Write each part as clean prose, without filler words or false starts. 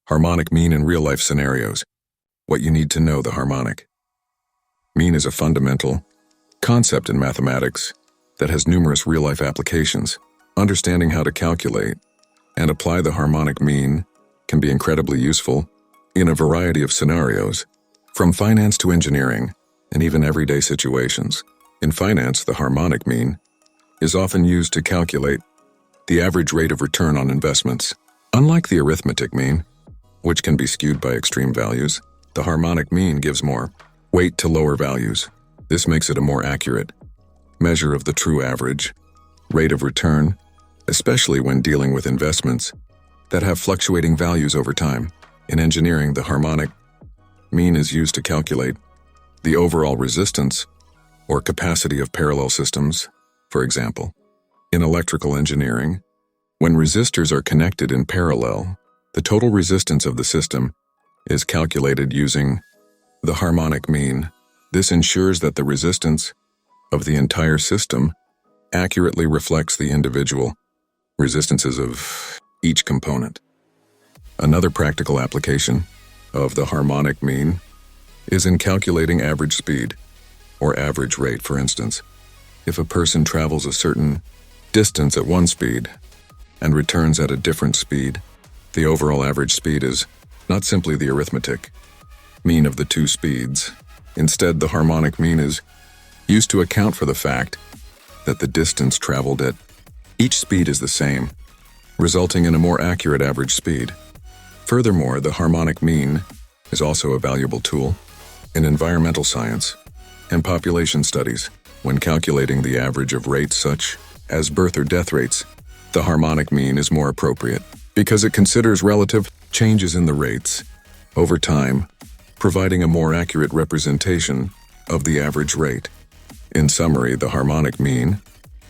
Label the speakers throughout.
Speaker 1: Harmonic mean in real-life scenarios. What you need to know: the harmonic mean is a fundamental concept in mathematics that has numerous real-life applications. Understanding how to calculate and apply the harmonic mean can be incredibly useful in a variety of scenarios, from finance to engineering, and even everyday situations. In finance, the harmonic mean is often used to calculate the average rate of return on investments. Unlike the arithmetic mean, which can be skewed by extreme values, the harmonic mean gives more weight to lower values. This makes it a more accurate measure of the true average rate of return, especially when dealing with investments that have fluctuating values over time. In engineering, the harmonic mean is used to calculate the overall resistance or capacity of parallel systems. For example, in electrical engineering, when resistors are connected in parallel, the total resistance of the system is calculated using the harmonic mean. This ensures that the resistance of the entire system accurately reflects the individual resistances of each component. Another practical application of the harmonic mean is in calculating average speed or average rate. For instance, if a person travels a certain distance at one speed and returns at a different speed, the overall average speed is not simply the arithmetic mean of the two speeds. Instead, the harmonic mean is used to account for the fact that the distance traveled at each speed is the same, resulting in a more accurate average speed. Furthermore, the harmonic mean is also a valuable tool in environmental science and population studies. When calculating the average of rates such as birth or death rates, the harmonic mean is more appropriate because it considers relative changes in the rates over time, providing a more accurate representation of the average rate. In summary, the harmonic mean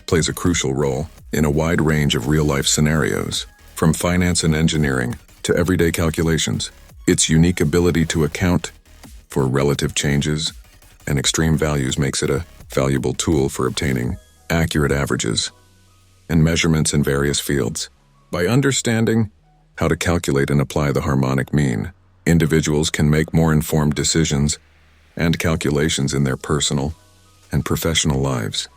Speaker 1: plays a crucial role in a wide range of real-life scenarios, from finance and engineering to everyday calculations. Its unique ability to account for relative changes and extreme values makes it a valuable tool for obtaining accurate averages and measurements in various fields. By understanding how to calculate and apply the harmonic mean, individuals can make more informed decisions and calculations in their personal and professional lives.